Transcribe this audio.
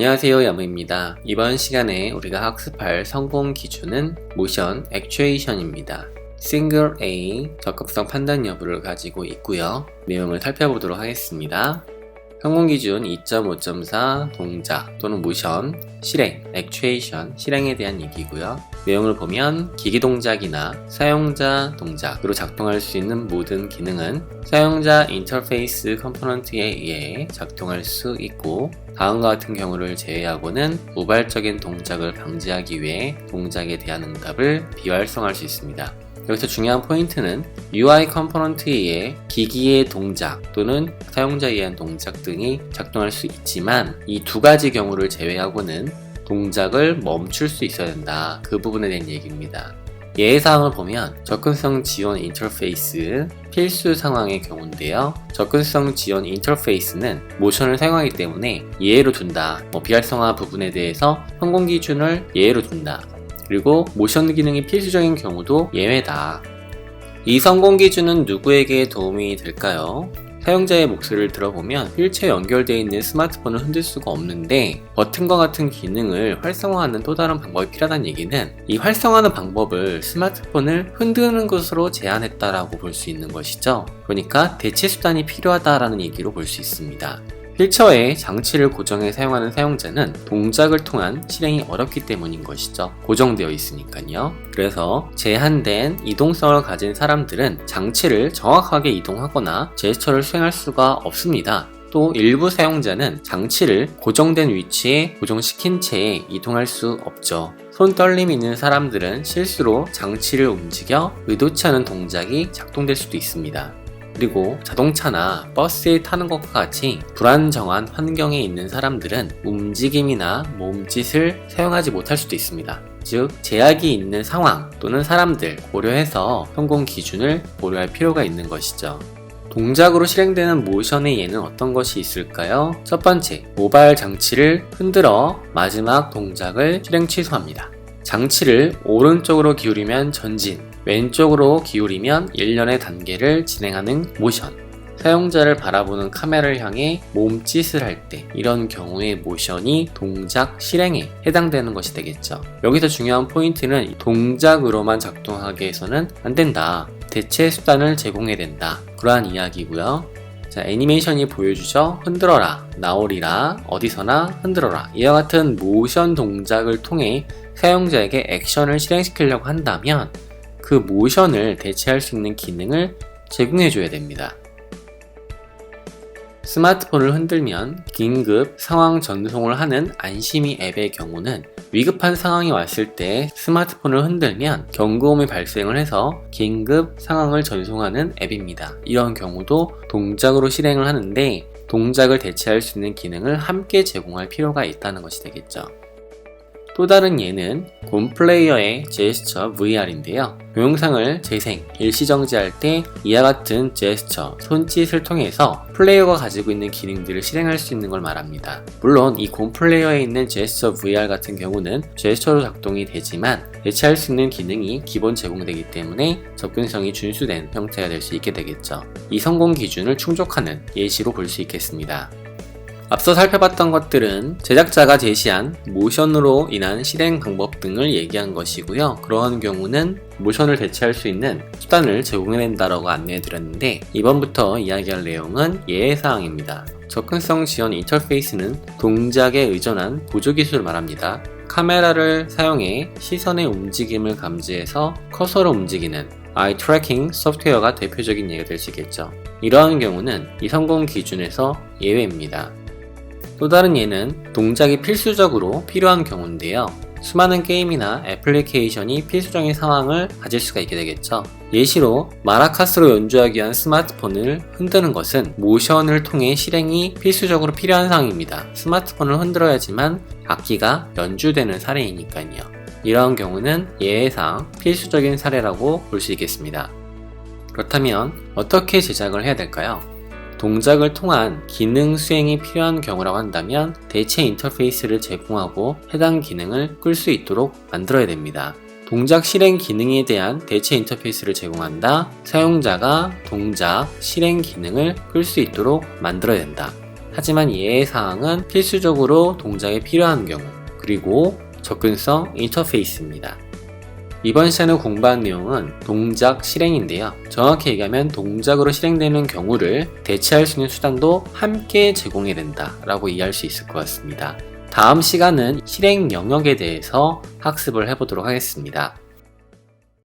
안녕하세요, 야무입니다. 이번 시간에 우리가 학습할 성공 기준은 모션 액추에이션입니다. 싱글 A 적합성 판단 여부를 가지고 있고요. 내용을 살펴보도록 하겠습니다. 성공 기준 2.5.4 동작 또는 모션, 실행, 액추에이션, 실행에 대한 얘기고요. 내용을 보면 기기 동작이나 사용자 동작으로 작동할 수 있는 모든 기능은 사용자 인터페이스 컴포넌트에 의해 작동할 수 있고, 다음과 같은 경우를 제외하고는 우발적인 동작을 방지하기 위해 동작에 대한 응답을 비활성화할 수 있습니다. 여기서 중요한 포인트는 UI 컴포넌트에 의해 기기의 동작 또는 사용자에 의한 동작 등이 작동할 수 있지만, 이 두 가지 경우를 제외하고는 동작을 멈출 수 있어야 된다. 그 부분에 대한 얘기입니다. 예사항을 보면 접근성 지원 인터페이스 필수 상황의 경우인데요. 접근성 지원 인터페이스는 모션을 사용하기 때문에 예외로 둔다. 비활성화 부분에 대해서 성공 기준을 예외로 둔다. 그리고 모션 기능이 필수적인 경우도 예외다. 이 성공 기준은 누구에게 도움이 될까요? 사용자의 목소리를 들어보면 휠체어에 연결되어 있는 스마트폰을 흔들 수가 없는데, 버튼과 같은 기능을 활성화하는 또 다른 방법이 필요하다는 얘기는 이 활성화하는 방법을 스마트폰을 흔드는 것으로 제한했다라고 볼 수 있는 것이죠. 그러니까 대체 수단이 필요하다라는 얘기로 볼 수 있습니다. 휠체어에 장치를 고정해 사용하는 사용자는 동작을 통한 실행이 어렵기 때문인 것이죠. 고정되어 있으니까요. 그래서 제한된 이동성을 가진 사람들은 장치를 정확하게 이동하거나 제스처를 수행할 수가 없습니다. 또 일부 사용자는 장치를 고정된 위치에 고정시킨 채 이동할 수 없죠. 손 떨림이 있는 사람들은 실수로 장치를 움직여 의도치 않은 동작이 작동될 수도 있습니다. 그리고 자동차나 버스에 타는 것과 같이 불안정한 환경에 있는 사람들은 움직임이나 몸짓을 사용하지 못할 수도 있습니다. 즉, 제약이 있는 상황 또는 사람들 고려해서 성공 기준을 고려할 필요가 있는 것이죠. 동작으로 실행되는 모션의 예는 어떤 것이 있을까요? 첫 번째, 모바일 장치를 흔들어 마지막 동작을 실행 취소합니다. 장치를 오른쪽으로 기울이면 전진, 왼쪽으로 기울이면 일련의 단계를 진행하는 모션. 사용자를 바라보는 카메라를 향해 몸짓을 할 때, 이런 경우의 모션이 동작 실행에 해당되는 것이 되겠죠. 여기서 중요한 포인트는 동작으로만 작동하게 해서는 안 된다. 대체 수단을 제공해야 된다. 그러한 이야기고요. 자, 애니메이션이 보여주죠. 흔들어라, 나오리라, 어디서나 흔들어라. 이와 같은 모션 동작을 통해 사용자에게 액션을 실행시키려고 한다면 그 모션을 대체할 수 있는 기능을 제공해줘야 됩니다. 스마트폰을 흔들면 긴급 상황 전송을 하는 안심이 앱의 경우는 위급한 상황이 왔을 때 스마트폰을 흔들면 경고음이 발생을 해서 긴급 상황을 전송하는 앱입니다. 이런 경우도 동작으로 실행을 하는데 동작을 대체할 수 있는 기능을 함께 제공할 필요가 있다는 것이 되겠죠. 또 다른 예는 곰플레이어의 제스처 VR인데요. 동영상을 재생, 일시정지할 때 이와 같은 제스처, 손짓을 통해서 플레이어가 가지고 있는 기능들을 실행할 수 있는 걸 말합니다. 물론 이 곰플레이어에 있는 제스처 VR 같은 경우는 제스처로 작동이 되지만 대체할 수 있는 기능이 기본 제공되기 때문에 접근성이 준수된 형태가 될 수 있게 되겠죠. 이 성공 기준을 충족하는 예시로 볼 수 있겠습니다. 앞서 살펴봤던 것들은 제작자가 제시한 모션으로 인한 실행 방법 등을 얘기한 것이고요. 그러한 경우는 모션을 대체할 수 있는 수단을 제공해야 된다고 안내해드렸는데, 이번부터 이야기할 내용은 예외사항입니다. 접근성 지원 인터페이스는 동작에 의존한 보조기술을 말합니다. 카메라를 사용해 시선의 움직임을 감지해서 커서로 움직이는 아이 트래킹 소프트웨어가 대표적인 예가 될 수 있겠죠. 이러한 경우는 이 성공 기준에서 예외입니다. 또 다른 예는 동작이 필수적으로 필요한 경우인데요. 수많은 게임이나 애플리케이션이 필수적인 상황을 가질 수가 있게 되겠죠. 예시로 마라카스로 연주하기 위한 스마트폰을 흔드는 것은 모션을 통해 실행이 필수적으로 필요한 상황입니다. 스마트폰을 흔들어야지만 악기가 연주되는 사례이니까요. 이러한 경우는 예외상 필수적인 사례라고 볼 수 있겠습니다. 그렇다면 어떻게 제작을 해야 될까요? 동작을 통한 기능 수행이 필요한 경우라고 한다면 대체 인터페이스를 제공하고 해당 기능을 끌 수 있도록 만들어야 됩니다. 동작 실행 기능에 대한 대체 인터페이스를 제공한다. 사용자가 동작 실행 기능을 끌 수 있도록 만들어야 된다. 하지만 예외사항은 필수적으로 동작이 필요한 경우, 그리고 접근성 인터페이스입니다. 이번 시간에 공부한 내용은 동작 실행인데요. 정확히 얘기하면 동작으로 실행되는 경우를 대체할 수 있는 수단도 함께 제공해야 된다라고 이해할 수 있을 것 같습니다. 다음 시간은 실행 영역에 대해서 학습을 해보도록 하겠습니다.